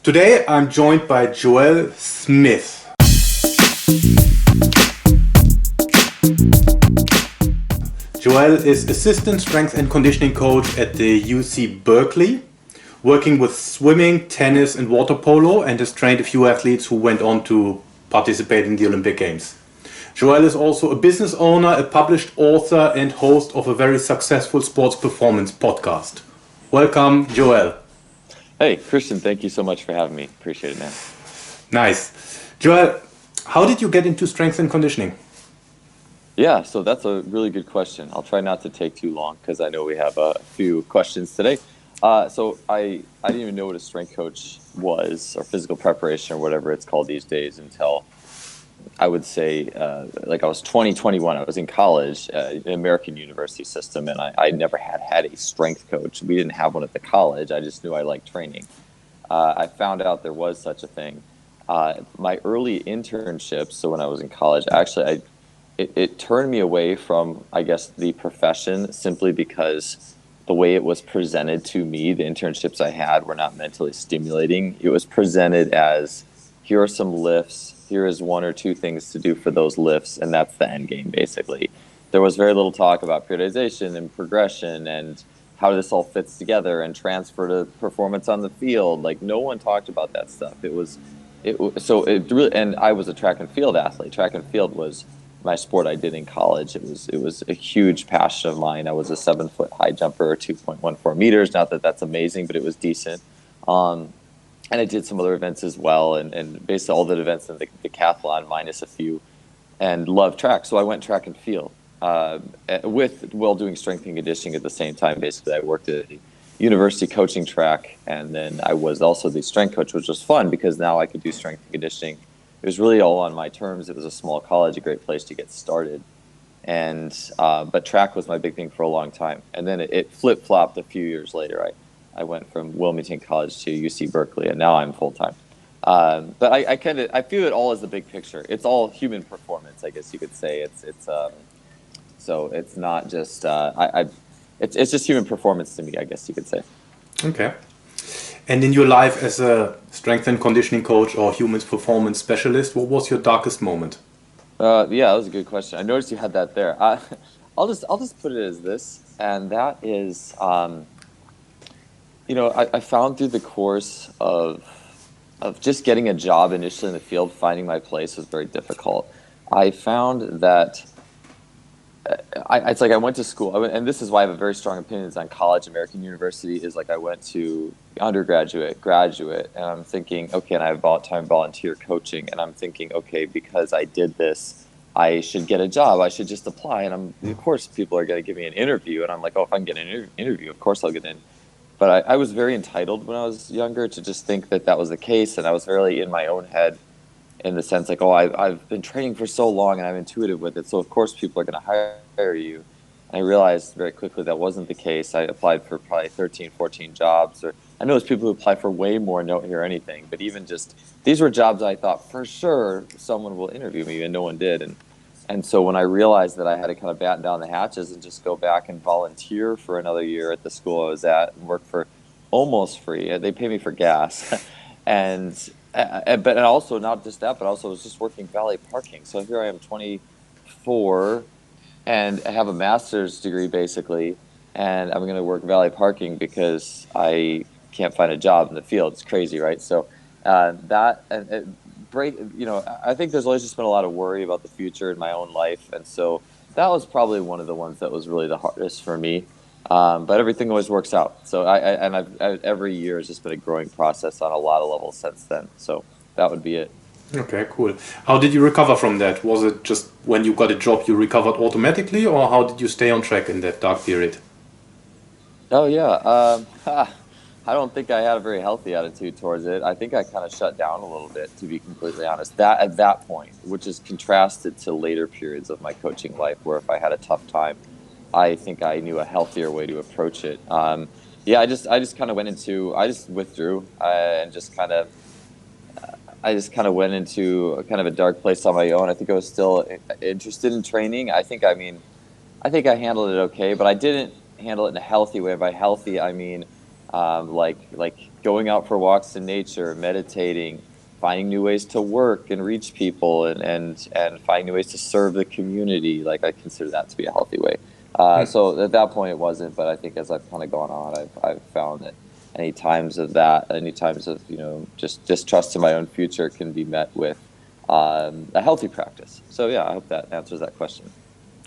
Today I'm joined by Joel Smith. Joel is assistant strength and conditioning coach at the UC Berkeley, working with swimming, tennis and water polo, and has trained a few athletes who went on to participate in the Olympic Games. Joel is also a business owner, a published author and host of a very successful sports performance podcast. Welcome, Joel. Hey, Christian, thank you so much for having me. Appreciate it, man. Nice. Joel, how did you get into strength and conditioning? Yeah, so that's a really good question. I'll try not to take too long because I know we have a few questions today. So I didn't even know what a strength coach was, or physical preparation, or whatever it's called these days, until I would say I was 21. I was in college, in American university system, and I never had a strength coach. We didn't have one at the college. I just knew I liked training. I found out there was such a thing. My early internships, so when I was in college, actually, it turned me away from, I guess, the profession simply because the way it was presented to me, the internships I had were not mentally stimulating. It was presented as, here are some lifts, here is one or two things to do for those lifts, and that's the end game, basically. There was very little talk about periodization and progression and how this all fits together and transfer to performance on the field. Like, no one talked about that stuff. And I was a track and field athlete. Track and field was my sport I did in college. It was a huge passion of mine. I was a 7-foot high jumper, 2.14 meters. Not that that's amazing, but it was decent. And I did some other events as well, and basically all the events in the decathlon minus a few, and loved track. So I went track and field while doing strength and conditioning at the same time. Basically, I worked at a university coaching track, and then I was also the strength coach, which was fun because now I could do strength and conditioning. It was really all on my terms. It was a small college, a great place to get started. But track was my big thing for a long time. And then it flip-flopped a few years later. I went from Wilmington College to UC Berkeley, and now I'm full-time. But I view it all as the big picture. It's all human performance, I guess you could say. So it's not just it's just human performance to me, I guess you could say. Okay. And in your life as a strength and conditioning coach or human performance specialist, what was your darkest moment? Yeah, that was a good question. I noticed you had that there. I'll just put it as this, and that is, I found through the course of just getting a job initially in the field, finding my place was very difficult. I found that it's like I went to school, and this is why I have a very strong opinions on college. American university is like I went to undergraduate, graduate, and I'm thinking, okay, and I have time volunteer coaching, and I'm thinking, okay, because I did this, I should get a job. I should just apply, and of course people are going to give me an interview, and I'm like, oh, if I can get an interview, of course I'll get in. But I was very entitled when I was younger to just think that was the case, and I was really in my own head in the sense like, oh, I've been training for so long and I'm intuitive with it, so of course people are going to hire you. And I realized very quickly that wasn't the case. I applied for probably 13, 14 jobs. Or I know there's people who apply for way more and don't hear anything, but even just these were jobs I thought for sure someone will interview me, and no one did. And so when I realized that I had to kind of batten down the hatches and just go back and volunteer for another year at the school I was at and work for almost free. They pay me for gas. But also not just that, but also I was just working valet parking. So here I am, 24, and I have a master's degree basically, and I'm going to work valet parking because I can't find a job in the field. It's crazy, right? So I think there's always just been a lot of worry about the future in my own life, and so that was probably one of the ones that was really the hardest for me. But everything always works out. So I've every year has just been a growing process on a lot of levels since then. So that would be it. Okay, cool. How did you recover from that? Was it just when you got a job you recovered automatically, or how did you stay on track in that dark period? Oh yeah, I don't think I had a very healthy attitude towards it. I think I kind of shut down a little bit, to be completely honest. That at that point, which is contrasted to later periods of my coaching life, where if I had a tough time, I think I knew a healthier way to approach it. I just kind of went into, I just withdrew and I just kind of went into kind of a dark place on my own. I think I was still interested in training. I think I handled it okay, but I didn't handle it in a healthy way. By healthy, I mean like going out for walks in nature, meditating, finding new ways to work and reach people, and finding new ways to serve the community. Like I consider that to be a healthy way. So at that point it wasn't, but I think as I've kind of gone on, I've found that any times of that, any times of just distrust in my own future can be met with a healthy practice. So yeah, I hope that answers that question.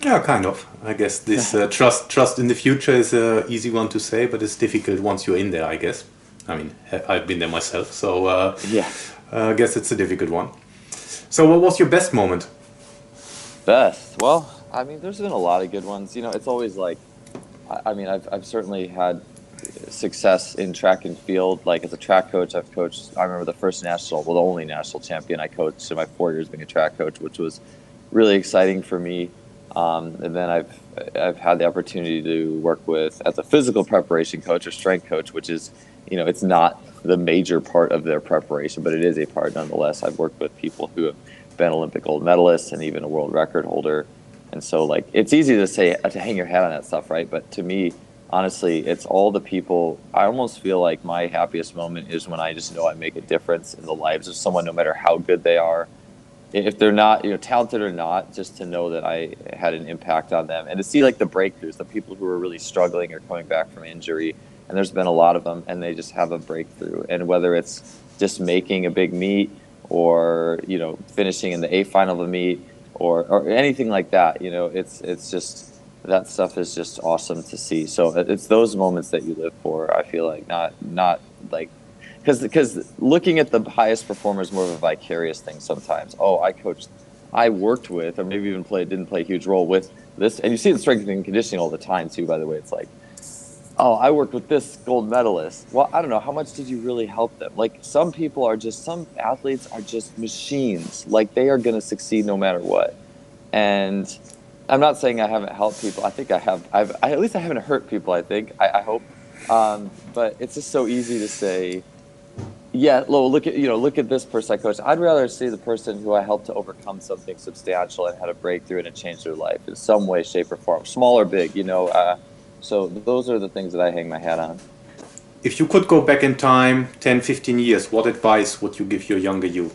Yeah, kind of. I guess this trust in the future is a easy one to say, but it's difficult once you're in there, I guess. I mean, I've been there myself, so Yeah. I guess it's a difficult one. So, what was your best moment? Best. Well, I mean, there's been a lot of good ones. It's always like, I mean, I've certainly had success in track and field. Like as a track coach, I've coached. I remember the first national, well, the only national champion I coached in my 4 years being a track coach, which was really exciting for me. And then I've had the opportunity to work with as a physical preparation coach or strength coach, which is, it's not the major part of their preparation, but it is a part nonetheless. I've worked with people who have been Olympic gold medalists and even a world record holder. And so like, it's easy to say, to hang your hat on that stuff, right? But to me, honestly, it's all the people. I almost feel like my happiest moment is when I just know I make a difference in the lives of someone, no matter how good they are. If they're not, talented or not, just to know that I had an impact on them and to see like the breakthroughs, the people who are really struggling or coming back from injury. And there's been a lot of them, and they just have a breakthrough. And whether it's just making a big meet or, finishing in the A final of a meet or anything like that, it's just, that stuff is just awesome to see. So it's those moments that you live for. I feel like not like, because looking at the highest performer is more of a vicarious thing sometimes. Oh, I worked with, or maybe even didn't play a huge role with this. And you see the strength and conditioning all the time too, by the way. It's like, oh, I worked with this gold medalist. Well, I don't know. How much did you really help them? Like some athletes are just machines. Like they are going to succeed no matter what. And I'm not saying I haven't helped people. I think I have. At least I haven't hurt people, I think. I hope. But it's just so easy to say, yeah, look at this person I coached. I'd rather see the person who I helped to overcome something substantial and had a breakthrough and it changed their life in some way, shape, or form, small or big. So those are the things that I hang my hat on. If you could go back in time 10, 15 years, what advice would you give your younger you?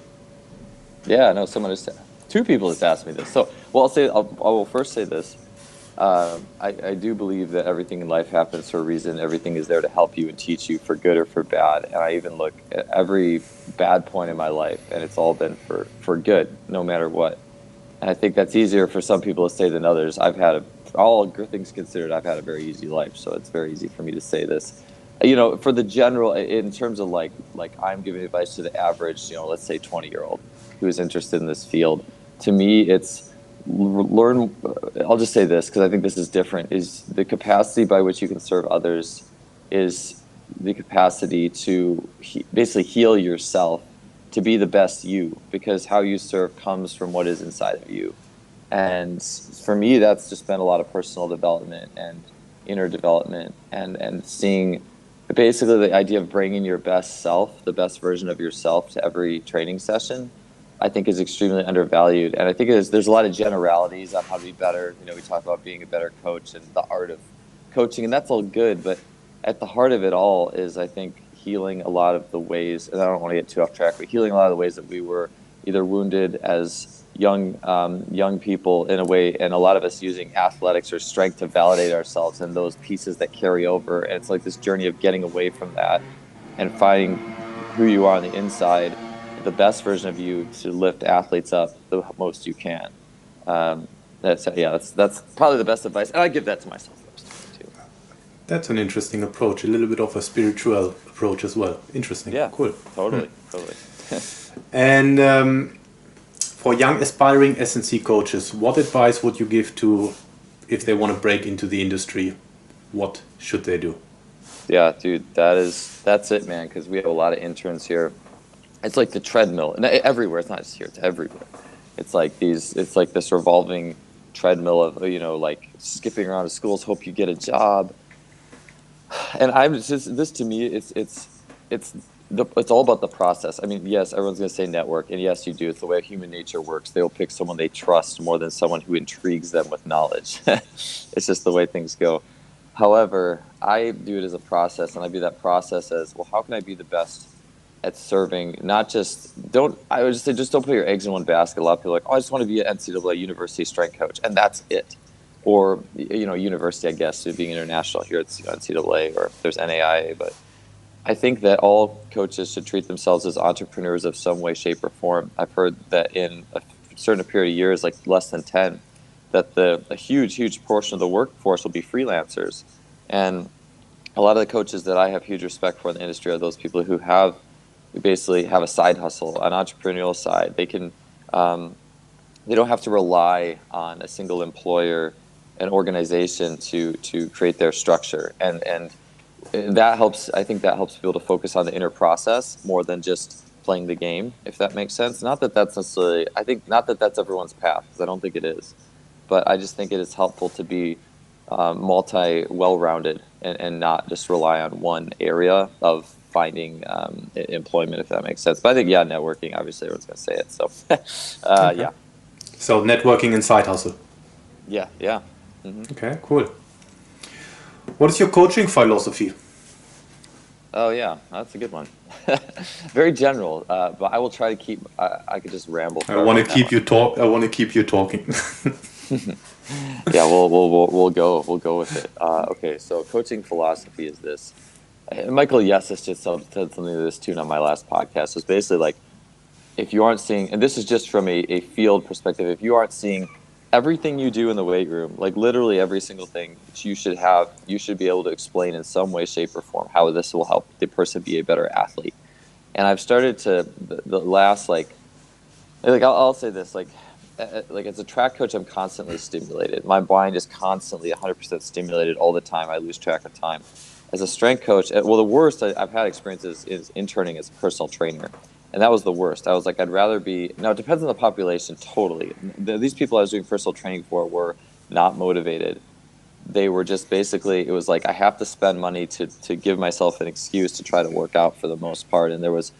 Yeah, no, two people just asked me this. So, well, I will first say this. I do believe that everything in life happens for a reason. Everything is there to help you and teach you for good or for bad. And I even look at every bad point in my life, and it's all been for good, no matter what. And I think that's easier for some people to say than others. All good things considered, I've had a very easy life, so it's very easy for me to say this. For the general, in terms of like I'm giving advice to the average, let's say 20-year-old who is interested in this field. To me, it's learn. I'll just say this because I think this is different. Is the capacity by which you can serve others is the capacity to basically heal yourself to be the best you, because how you serve comes from what is inside of you. And for me, that's just been a lot of personal development and inner development and seeing basically the idea of bringing your best self, the best version of yourself to every training session, I think is extremely undervalued. And I think there's a lot of generalities on how to be better. We talk about being a better coach and the art of coaching, and that's all good. But at the heart of it all is, I think, healing a lot of the ways, and I don't want to get too off track, but healing a lot of the ways that we were either wounded as young people in a way, and a lot of us using athletics or strength to validate ourselves, and those pieces that carry over. And it's like this journey of getting away from that and finding who you are on the inside, the best version of you to lift athletes up the most you can. That's probably the best advice, and I give that to myself too. That's an interesting approach, a little bit of a spiritual approach as well. Interesting. Yeah, Cool. Totally. And for young aspiring S&C coaches, what advice would you give to, if they want to break into the industry, what should they do? Yeah, dude, that's it, man, because we have a lot of interns here. It's like the treadmill, and everywhere. It's not just here; it's everywhere. It's like this revolving treadmill of like skipping around to schools, hope you get a job. And this to me, it's all about the process. I mean, yes, everyone's going to say network, and yes, you do. It's the way human nature works. They'll pick someone they trust more than someone who intrigues them with knowledge. It's just the way things go. However, I view it as a process, and I view that process as, well, how can I be the best at serving? Not just don't. I would just say, just don't put your eggs in one basket. A lot of people are like, oh, I just want to be an NCAA university strength coach, and that's it. Or university, I guess, so being international here, it's NCAA, or there's NAIA. But I think that all coaches should treat themselves as entrepreneurs of some way, shape, or form. I've heard that in a certain period of years, like less than 10, that a huge portion of the workforce will be freelancers. And a lot of the coaches that I have huge respect for in the industry are those people who basically have a side hustle, an entrepreneurial side. They don't have to rely on a single employer, an organization to create their structure. And that helps. I think that helps people to focus on the inner process more than just playing the game, if that makes sense. Not that that's necessarily, I think, not that that's everyone's path, because I don't think it is. But I just think it is helpful to be well-rounded and not just rely on one area of finding employment, if that makes sense. But I think, yeah, networking, obviously everyone's going to say it. So, Okay. yeah. So networking and side hustle. Yeah, yeah. Mm-hmm. Okay, cool. What is your coaching philosophy? Oh, yeah, that's a good one. Very general, but I will try to keep. I could just ramble. I want to keep you talk. I want to keep you talking. Yeah, we'll go with it. Okay, so coaching philosophy is this. Michael Yessis just said something to this tune on my last podcast. It's basically like, if you aren't seeing, and this is just from a field perspective, if you aren't seeing everything you do in the weight room, like literally every single thing that you should be able to explain in some way, shape, or form how this will help the person be a better athlete. And I've started to the last I'll say this, like as a track coach, I'm constantly stimulated. My mind is constantly 100% stimulated all the time. I lose track of time. As a strength coach, well, the worst I've had experiences is interning as a personal trainer. And that was the worst. I was like, I'd rather be, now it depends on the population totally. These people I was doing personal training for were not motivated. They were just basically, it was like, I have to spend money to give myself an excuse to try to work out for the most part. And there was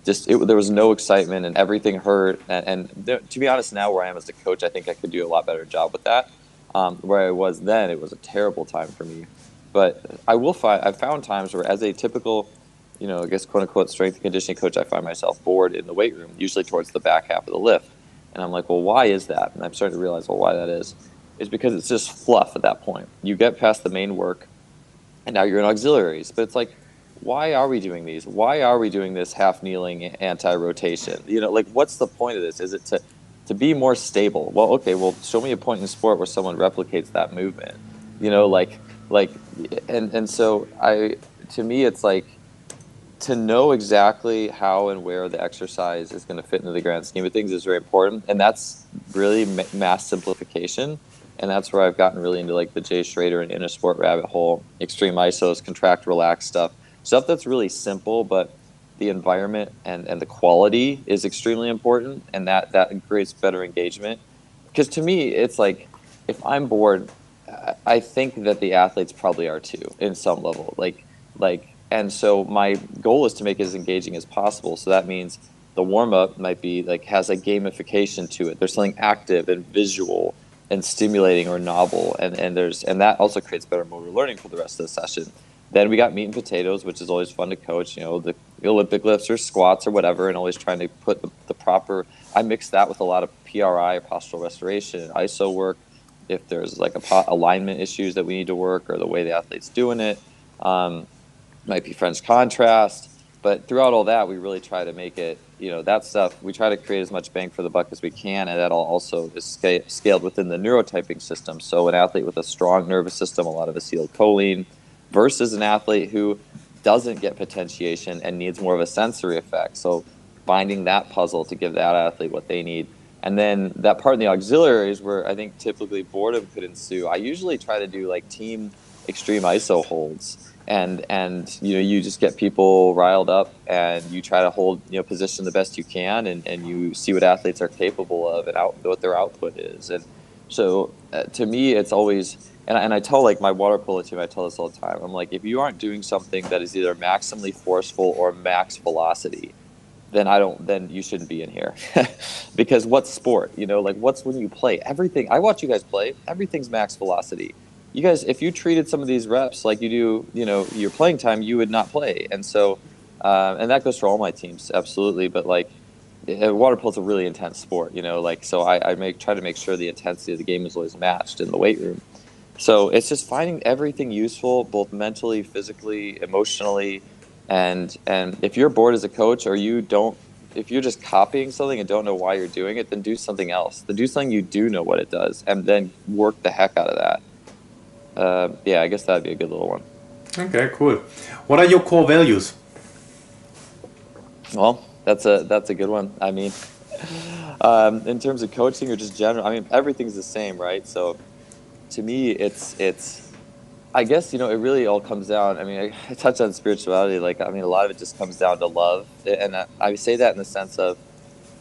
there was no excitement, and everything hurt. And to be honest, now where I am as a coach, I think I could do a lot better job with that. Where I was then, it was a terrible time for me. But I found times where, as a typical, I guess, quote unquote, strength and conditioning coach, I find myself bored in the weight room, usually towards the back half of the lift. And I'm like, well, why is that? And I'm starting to realize, well, why that is because it's just fluff at that point. You get past the main work, and now you're in auxiliaries. But it's like, why are we doing these? Why are we doing this half kneeling anti-rotation? What's the point of this? Is it to be more stable? Well, okay, show me a point in sport where someone replicates that movement. And so to me, it's like, to know exactly how and where the exercise is going to fit into the grand scheme of things is very important. And that's really mass simplification. And that's where I've gotten really into like the Jay Schrader and inner sport rabbit hole, extreme isos, contract, relax stuff that's really simple, but the environment and the quality is extremely important. And that creates better engagement. Because to me, it's like, if I'm bored, I think that the athletes probably are too, in some level. And so my goal is to make it as engaging as possible. So that means the warm-up might be has a gamification to it. There's something active and visual and stimulating or novel, and that also creates better motor learning for the rest of the session. Then we got meat and potatoes, which is always fun to coach. The Olympic lifts or squats or whatever, and always trying to put the proper. I mix that with a lot of PRI or postural restoration and ISO work. If there's alignment issues that we need to work, or the way the athlete's doing it. Might be French contrast, but throughout all that, we really try to make it, that stuff, we try to create as much bang for the buck as we can, and that all also is scaled within the neurotyping system. So an athlete with a strong nervous system, a lot of acetylcholine, versus an athlete who doesn't get potentiation and needs more of a sensory effect. So finding that puzzle to give that athlete what they need. And then that part in the auxiliaries where I think typically boredom could ensue, I usually try to do team extreme iso holds. And you just get people riled up, and you try to hold position the best you can, and you see what athletes are capable of and what their output is. And so to me, it's always, and I tell my water polo team, I tell this all the time. I'm like, if you aren't doing something that is either maximally forceful or max velocity, then you shouldn't be in here. Because what's sport? What's when you play? Everything, I watch you guys play, everything's max velocity. you guys, if you treated some of these reps like you do, your playing time, you would not play. And so, and that goes for all my teams, absolutely. But like, water polo is a really intense sport, so I try to make sure the intensity of the game is always matched in the weight room. So it's just finding everything useful, both mentally, physically, emotionally, and if you're bored as a coach, or if you're just copying something and don't know why you're doing it, then do something else. Then do something you do know what it does, and then work the heck out of that. Yeah, I guess that'd be a good little one. Okay, cool. What are your core values? Well, that's a good one. I mean, in terms of coaching or just general, I mean, everything's the same, right? So to me, it's I guess, it really all comes down. I mean, I touch on spirituality. Like, I mean, a lot of it just comes down to love. And I say that in the sense of,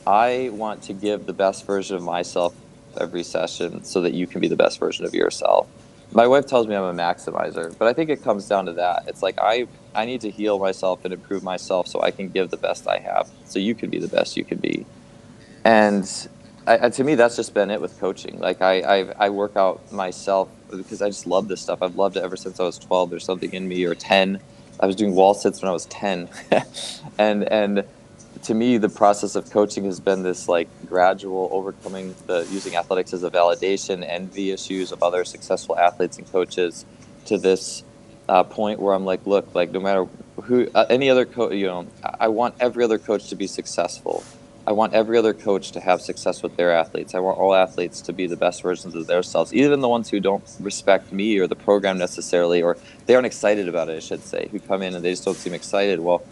I want to give the best version of myself every session so that you can be the best version of yourself. My wife tells me I'm a maximizer, but I think it comes down to that. It's like, I need to heal myself and improve myself so I can give the best I have so you can be the best you can be. And to me, that's just been it with coaching. Like, I work out myself because I just love this stuff. I've loved it ever since I was 12. There's something in me, or 10. I was doing wall sits when I was 10. and to me, the process of coaching has been this like gradual overcoming using athletics as a validation, envy issues of other successful athletes and coaches, to this point where I'm like, look, like, no matter who, any other coach, I want every other coach to be successful. I want every other coach to have success with their athletes. I want all athletes to be the best versions of themselves, even the ones who don't respect me or the program necessarily, or they aren't excited about it, I should say, who come in and they just don't seem excited. Well,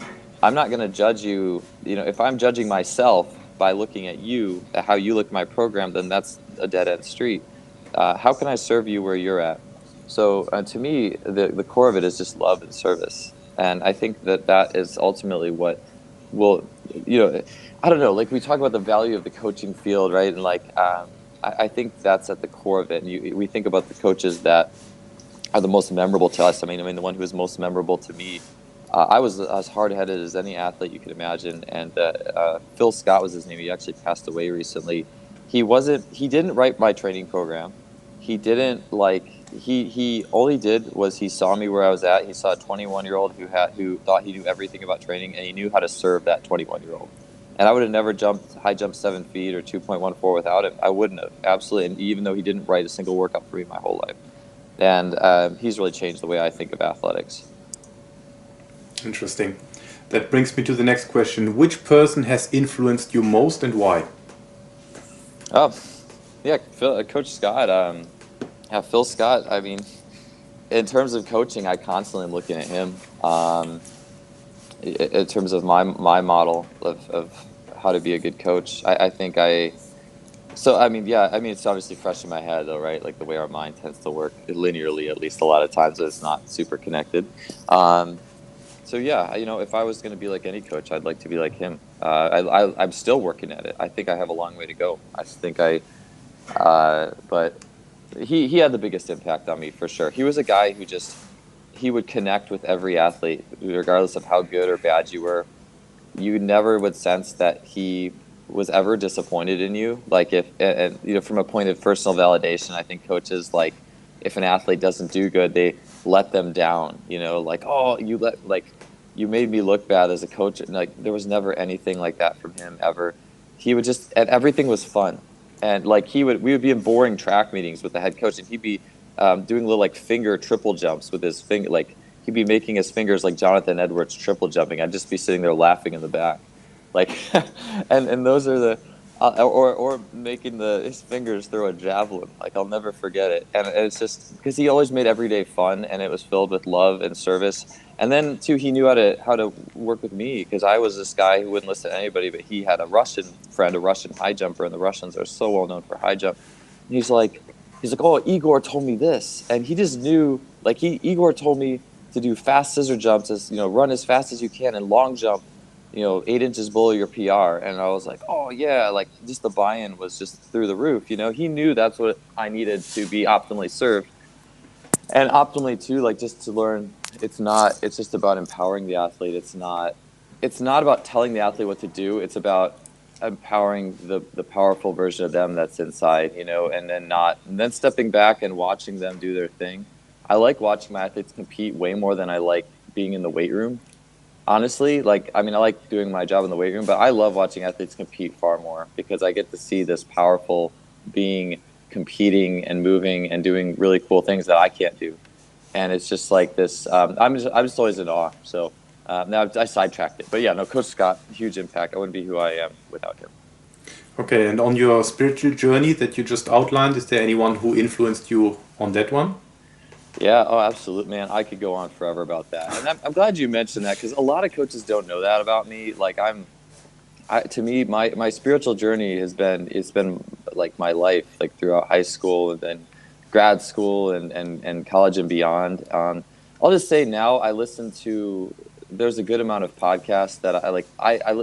I'm not going to judge you. If I'm judging myself by looking at you, at how you look at my program, then that's a dead-end street. How can I serve you where you're at? So to me, the core of it is just love and service. And I think that is ultimately what will, I don't know, like, we talk about the value of the coaching field, right? And like, I think that's at the core of it. And we think about the coaches that are the most memorable to us. I mean, the one who was most memorable to me, I was as hard-headed as any athlete you could imagine. And Phil Scott was his name. He actually passed away recently. He didn't write my training program. He didn't he all he did was he saw me where I was at. He saw a 21-year-old who thought he knew everything about training, and he knew how to serve that 21-year-old. And I would have never high jumped 7 feet or 2.14 without him. I wouldn't have, absolutely. And even though he didn't write a single workout for me my whole life. And he's really changed the way I think of athletics. Interesting. That brings me to the next question. Which person has influenced you most and why? Oh, yeah, Coach Scott. Yeah, Phil Scott. I mean, in terms of coaching, I constantly am looking at him. In terms of my model of how to be a good coach, I think so, I mean, yeah, I mean, it's obviously fresh in my head, though, right? Like, the way our mind tends to work linearly, at least a lot of times, it's not super connected. So, yeah, if I was going to be like any coach, I'd like to be like him. I'm still working at it. I think I have a long way to go. But he had the biggest impact on me, for sure. He was a guy who he would connect with every athlete, regardless of how good or bad you were. You never would sense that he was ever disappointed in you. Like, from a point of personal validation, I think coaches, like, if an athlete doesn't do good, they let them down, like, oh, you made me look bad as a coach. And like, there was never anything like that from him ever. He would and everything was fun. And like, we would be in boring track meetings with the head coach, and he'd be doing little like finger triple jumps with his finger. Like, he'd be making his fingers like Jonathan Edwards triple jumping. I'd just be sitting there laughing in the back, like, and those are the or making his fingers throw a javelin. Like, I'll never forget it. And it's just because he always made every day fun, and it was filled with love and service. And then too, he knew how to work with me, because I was this guy who wouldn't listen to anybody. But he had a Russian friend, a Russian high jumper, and the Russians are so well known for high jump. And he's like, oh, Igor told me this, and he just knew. Like, Igor told me to do fast scissor jumps, run as fast as you can, and long jump, 8 inches below your PR. And I was like, oh yeah, like, just the buy-in was just through the roof. He knew that's what I needed to be optimally served. And optimally too, like, just to learn, it's just about empowering the athlete. It's not about telling the athlete what to do. It's about empowering the powerful version of them that's inside, and then stepping back and watching them do their thing. I like watching my athletes compete way more than I like being in the weight room. Honestly, like, I mean, I like doing my job in the weight room, but I love watching athletes compete far more because I get to see this powerful being competing and moving and doing really cool things that I can't do. And it's just like this. I'm just always in awe. So now I sidetracked it, but yeah, no, Coach Scott, huge impact. I wouldn't be who I am without him. Okay, and on your spiritual journey that you just outlined, is there anyone who influenced you on that one? Yeah, oh, absolutely, man. I could go on forever about that, and I'm glad you mentioned that because a lot of coaches don't know that about me. Like to me, my spiritual journey it's been like my life, like throughout high school and then grad school and college and beyond. I'll just say now I listen to. There's a good amount of podcasts that I like.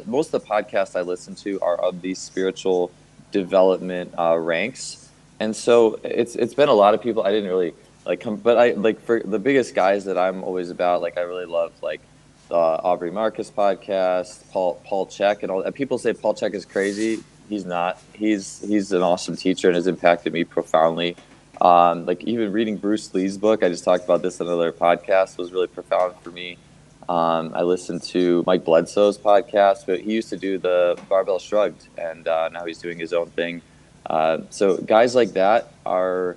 Most of the podcasts I listen to are of these spiritual development ranks, and so it's been a lot of people I didn't really like come, but I like for the biggest guys that I'm always about. Like I really love like Aubrey Marcus podcast, Paul Chek, and all. People say Paul Chek is crazy. He's not. He's an awesome teacher and has impacted me profoundly. Like even reading Bruce Lee's book, I just talked about this in another podcast, was really profound for me. I listened to Mike Bledsoe's podcast, but he used to do the Barbell Shrugged, and now he's doing his own thing. So guys like that are.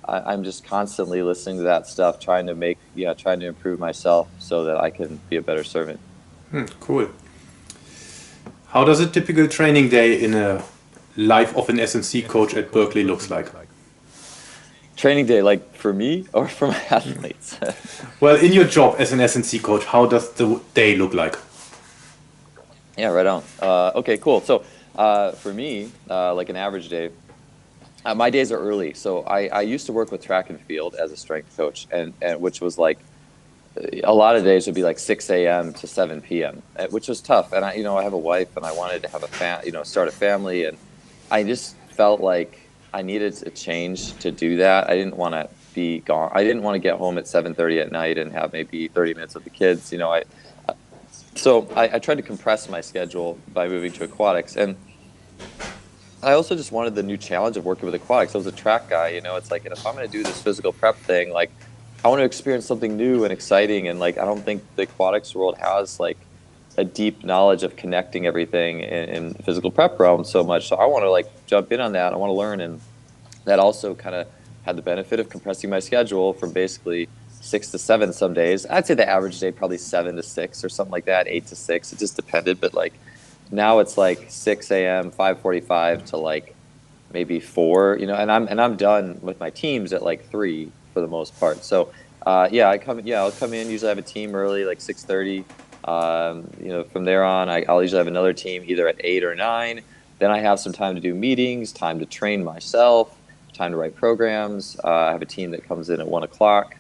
I'm just constantly listening to that stuff, trying to improve myself so that I can be a better servant. Cool. How does a typical training day in a life of an S&C coach at Berkeley looks like? Training day, like for me or for my athletes? Well, in your job as an S&C coach, how does the day look like? Yeah, right on. Okay, cool. So for me, like an average day, my days are early. So I used to work with track and field as a strength coach, and which was like a lot of days would be like 6 a.m. to 7 p.m., which was tough. And I have a wife, and I wanted to have start a family, and I just felt like I needed a change to do that. I didn't want to be gone. I didn't want to get home at 7:30 at night and have maybe 30 minutes with the kids. I tried to compress my schedule by moving to aquatics, and I also just wanted the new challenge of working with aquatics. I was a track guy, it's like, and if I'm going to do this physical prep thing, like I want to experience something new and exciting. And like, I don't think the aquatics world has like a deep knowledge of connecting everything in physical prep realm so much. So I want to like jump in on that. I want to learn. And that also kind of had the benefit of compressing my schedule from basically 6 to 7 some days. I'd say the average day, probably 7 to 6 or something like that, 8 to 6. It just depended. But like now it's like 6 a.m., 5:45 to like maybe 4, and I'm done with my teams at like 3 for the most part. So I'll come in. Usually I have a team early, like 6:30. From there on, I'll usually have another team either at 8 or 9. Then I have some time to do meetings, time to train myself, time to write programs. I have a team that comes in at 1:00,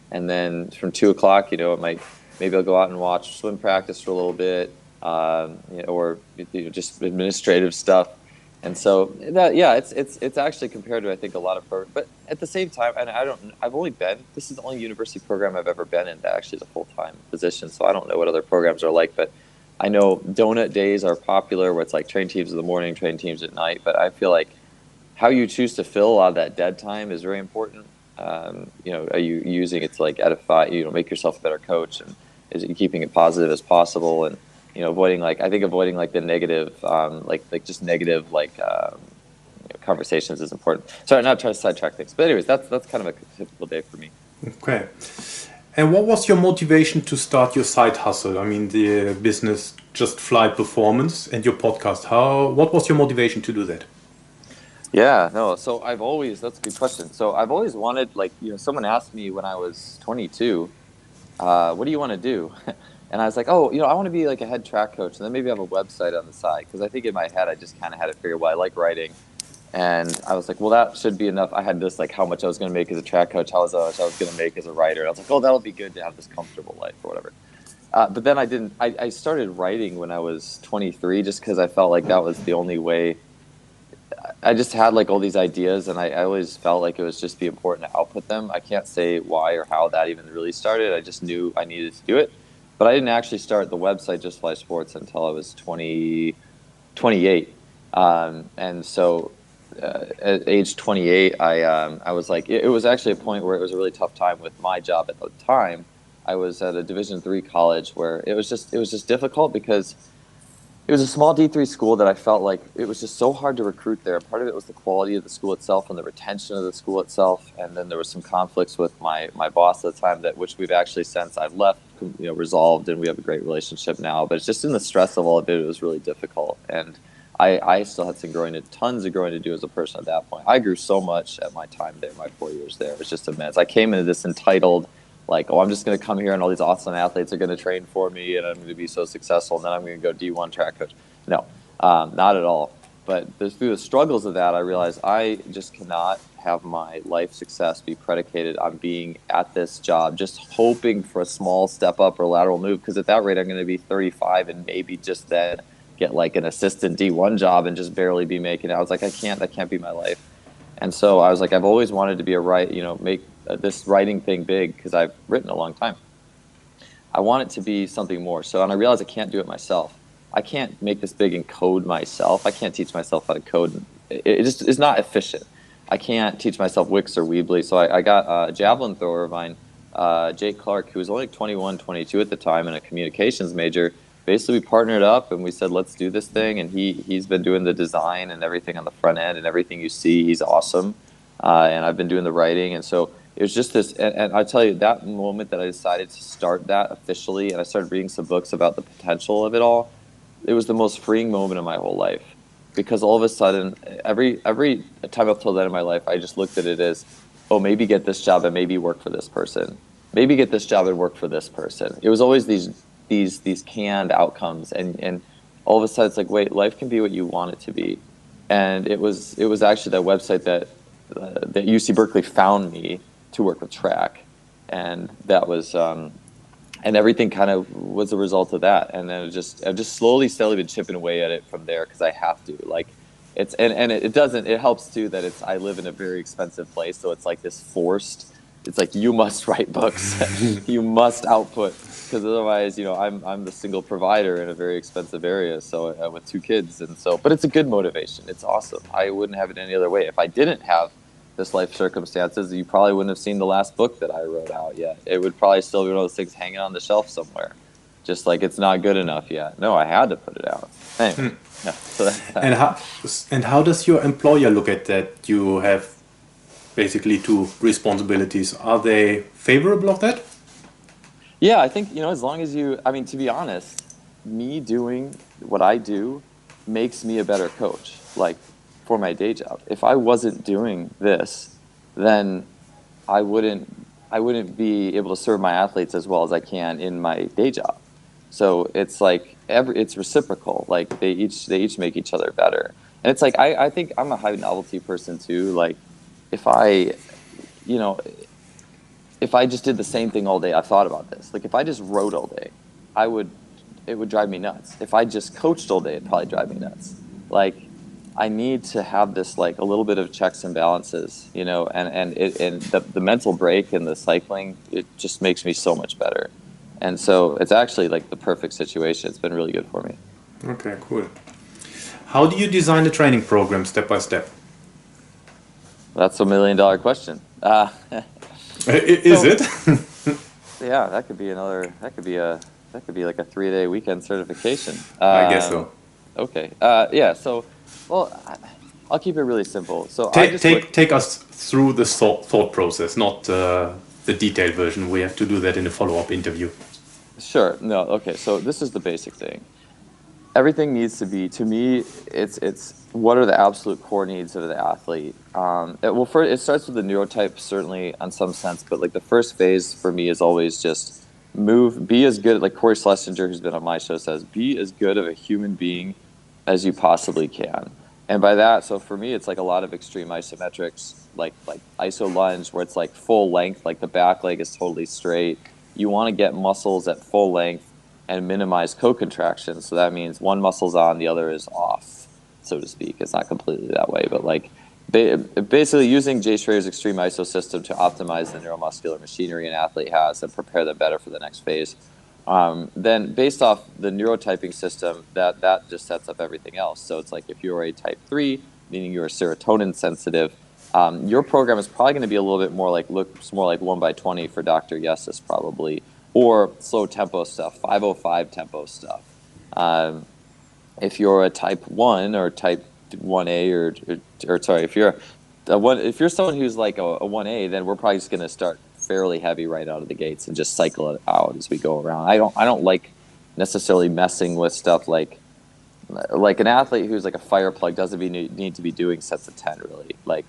and then from 2:00, maybe I'll go out and watch swim practice for a little bit, or just administrative stuff. And so that, yeah, it's actually compared to, I think, a lot of programs. But at the same time, and this is the only university program I've ever been in that actually is a full-time position. So I don't know what other programs are like, but I know donut days are popular where it's like train teams in the morning, train teams at night. But I feel like how you choose to fill a lot of that dead time is very important. Are you using it to like edify, make yourself a better coach, and is it keeping it positive as possible? And avoiding the negative, just negative conversations is important. Sorry, not trying to sidetrack things, but anyways, that's kind of a typical day for me. Okay. And what was your motivation to start your side hustle? I mean, the business Just Fly Performance and your podcast. What was your motivation to do that? Yeah, no. So that's a good question. So I've always wanted, someone asked me when I was 22, what do you want to do? And I was like, I want to be like a head track coach, and then maybe have a website on the side. Because I think in my head, I just kind of had it figured. Well, I like writing, and I was like, well, that should be enough. I had this like how much I was going to make as a track coach, how much I was going to make as a writer. And I was like, that'll be good to have this comfortable life or whatever. But then I didn't. I started writing when I was 23, just because I felt like that was the only way. I just had like all these ideas, and I always felt like it was just be important to output them. I can't say why or how that even really started. I just knew I needed to do it. But I didn't actually start the website Just Fly Sports until I was 28. And so at age 28, I was like, it was actually a point where it was a really tough time with my job at the time. I was at a Division III college where it was just difficult because it was a small D3 school that I felt like it was just so hard to recruit there. Part of it was the quality of the school itself and the retention of the school itself. And then there was some conflicts with my boss at the time, that which we've actually, since I've left, resolved, and we have a great relationship now. But it's just in the stress of all of it, it was really difficult. And I still had tons of growing to do as a person at that point. I grew so much at my time there, my 4 years there. It was just immense. I came into this entitled, like, oh, I'm just going to come here and all these awesome athletes are going to train for me and I'm going to be so successful and then I'm going to go D1 track coach. No, not at all. But through the struggles of that, I realized I just cannot have my life success be predicated on being at this job, just hoping for a small step up or lateral move, because at that rate, I'm going to be 35 and maybe just then get like an assistant D1 job and just barely be making it. I was like, that can't be my life. And so I was like, I've always wanted to be make this writing thing big, because I've written a long time. I want it to be something more. So, and I realized I can't do it myself. I can't make this big and code myself. I can't teach myself how to code. It just is not efficient. I can't teach myself Wix or Weebly. So I got a javelin thrower of mine, Jake Clark, who was only 21, 22 at the time and a communications major. Basically, we partnered up and we said, let's do this thing. And he's been doing the design and everything on the front end, and everything you see, he's awesome. And I've been doing the writing. And so it was just this, and I tell you, that moment that I decided to start that officially, and I started reading some books about the potential of it all, it was the most freeing moment of my whole life. Because all of a sudden, every time up till then in my life, I just looked at it as, oh, maybe get this job and maybe work for this person. Maybe get this job and work for this person. It was always these canned outcomes, and all of a sudden it's like, wait, life can be what you want it to be. And it was actually that website that UC Berkeley found me to work with track, and that was and everything kind of was a result of that. And then I've just slowly, steadily been chipping away at it from there, because I have to. Like, it's and it doesn't. It helps too that I live in a very expensive place, so it's like this forced. It's like, you must write books, you must output, because otherwise, I'm the single provider in a very expensive area. So with 2 kids, and so, but it's a good motivation. It's awesome. I wouldn't have it any other way. If I didn't have this life circumstances, you probably wouldn't have seen the last book that I wrote out yet. It would probably still be one of those things hanging on the shelf somewhere, just like it's not good enough yet. No, I had to put it out. Anyway, yeah, so that's that. And how does your employer look at that? You have basically 2 responsibilities. Are they favorable of that? Yeah, I think, as long as to be honest, me doing what I do makes me a better coach. Like, for my day job. If I wasn't doing this, then I wouldn't be able to serve my athletes as well as I can in my day job. So it's like it's reciprocal. Like, they each make each other better. And it's like, I think I'm a high novelty person too. Like, if I just did the same thing all day, I thought about this. Like, if I just wrote all day, it would drive me nuts. If I just coached all day, it'd probably drive me nuts. Like, I need to have this, like, a little bit of checks and balances, and the mental break and the cycling, it just makes me so much better. And so it's actually like the perfect situation. It's been really good for me. Okay, cool. How do you design the training program step by step? That's $1 million question. Is it? Yeah, that could be like a 3-day weekend certification. I guess so. Okay. Yeah. So, well, I'll keep it really simple. So take us through the thought process, not the detailed version. We have to do that in a follow-up interview. Sure. No. Okay. So this is the basic thing. Everything needs to be, to me, it's what are the absolute core needs of the athlete. It starts with the neurotype, certainly, in some sense, but like the first phase for me is always just be as good, like Corey Schlesinger, who's been on my show, says, be as good of a human being as you possibly can. And by that, so for me, it's like a lot of extreme isometrics, like iso lunge, where it's like full length, like the back leg is totally straight. You want to get muscles at full length and minimize co-contraction. So that means one muscle's on, the other is off, so to speak. It's not completely that way, but like basically using Jay Schrader's extreme iso system to optimize the neuromuscular machinery an athlete has and prepare them better for the next phase. Then based off the neurotyping system, that just sets up everything else. So it's like if you're a type 3, meaning you're serotonin sensitive, your program is probably going to be a little bit more like, looks more like 1x20 for Dr. Yesus probably, or slow tempo stuff, 505 tempo stuff. If you're a type 1 or type 1A or sorry, if you're if you're someone who's like a 1A, then we're probably just going to start fairly heavy right out of the gates and just cycle it out as we go around. I don't like necessarily messing with stuff like an athlete who's like a fire plug doesn't need to be doing sets of 10 really. Like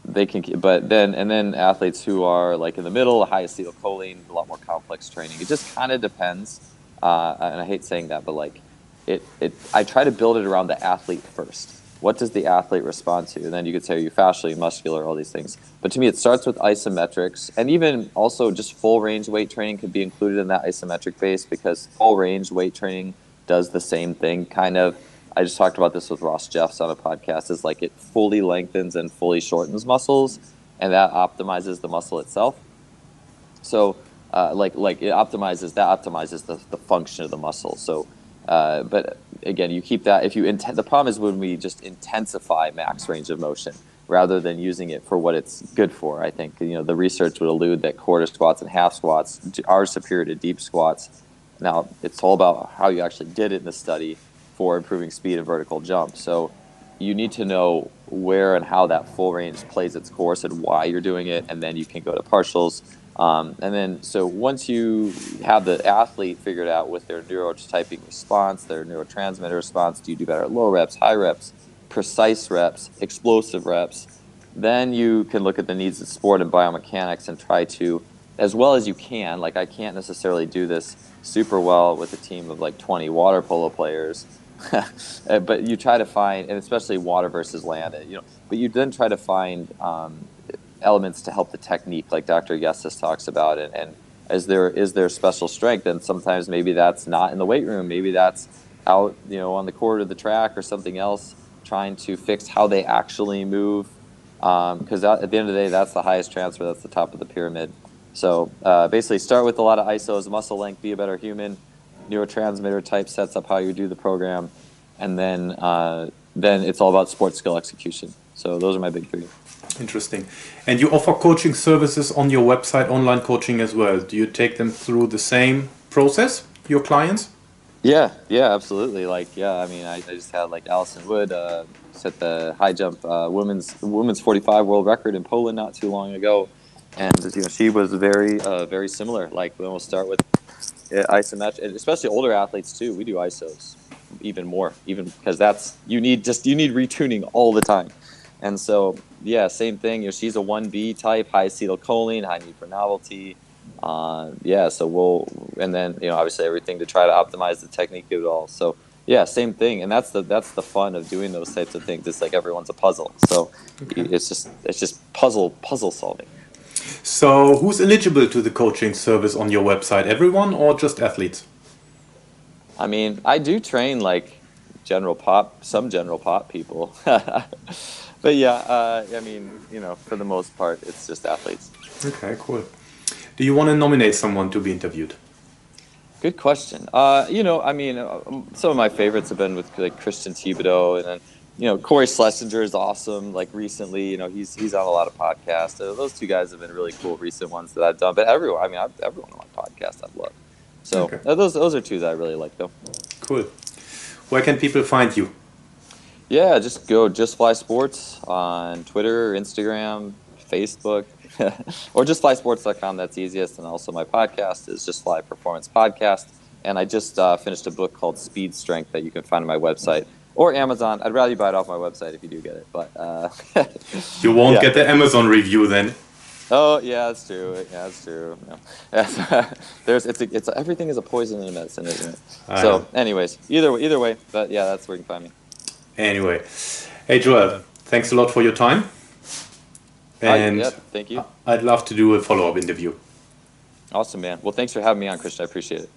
they can, but then athletes who are like in the middle, high acetylcholine, a lot more complex training. It just kind of depends. And I hate saying that, but like I try to build it around the athlete first. What does the athlete respond to? And then you could say, are you fascially, muscular, all these things. But to me, it starts with isometrics, and even also just full range weight training could be included in that isometric base, because full range weight training does the same thing kind of. I just talked about this with Ross Jeffs on a podcast, is like it fully lengthens and fully shortens muscles, and that optimizes the muscle itself. So like it optimizes the function of the muscle. So but again, you keep that, if you the problem is when we just intensify max range of motion rather than using it for what it's good for. I think the research would allude that quarter squats and half squats are superior to deep squats. Now it's all about how you actually did it in the study for improving speed and vertical jump. So you need to know where and how that full range plays its course and why you're doing it, and then you can go to partials. And then, so once you have the athlete figured out with their neurotyping response, their neurotransmitter response, do you do better at low reps, high reps, precise reps, explosive reps, then you can look at the needs of sport and biomechanics and try to, as well as you can, like I can't necessarily do this super well with a team of like 20 water polo players, but you try to find, and especially water versus land, but you then try to find elements to help the technique, like Dr. Yesus talks about it. And is there special strength? And sometimes maybe that's not in the weight room. Maybe that's out, on the court of the track or something else, trying to fix how they actually move. Because at the end of the day, that's the highest transfer. That's the top of the pyramid. So basically start with a lot of ISOs, muscle length, be a better human, neurotransmitter type sets up how you do the program. And then it's all about sports skill execution. So those are my big three. Interesting. And you offer coaching services on your website, online coaching as well. Do you take them through the same process, your clients? Yeah, absolutely. I mean, I just had like Allison Wood set the high jump women's 45 world record in Poland not too long ago, and she was very similar. Like we'll start with isometric, and especially older athletes too. We do ISOs even more, because you need retuning all the time. And so, yeah, same thing. She's a 1B type, high acetylcholine, high need for novelty. So and then obviously everything to try to optimize the technique of it all. So yeah, same thing. And that's the fun of doing those types of things. It's like everyone's a puzzle. So it's just puzzle solving. So who's eligible to the coaching service on your website? Everyone or just athletes? I mean, I do train like some general pop people. But yeah, I mean, for the most part, it's just athletes. Okay, cool. Do you want to nominate someone to be interviewed? Good question. I mean, some of my favorites have been with like Christian Thibodeau, and then, Corey Schlesinger is awesome. Like recently, he's on a lot of podcasts. Those two guys have been really cool recent ones that I've done. But everyone on my podcast I've loved. So okay. Those are two that I really like, though. Cool. Where can people find you? Yeah, just go Just Fly Sports on Twitter, Instagram, Facebook, or justflysports.com. That's easiest. And also my podcast is Just Fly Performance Podcast. And I just finished a book called Speed Strength that you can find on my website or Amazon. I'd rather you buy it off my website if you do get it. But you won't get the Amazon review then. Oh yeah, that's true. Yeah, that's true. Yeah. Everything is a poison and a medicine, isn't it? So, anyways, either way, but yeah, that's where you can find me. Anyway, hey Joel, thanks a lot for your time. And thank you. I'd love to do a follow-up interview. Awesome, man. Well, thanks for having me on, Christian. I appreciate it.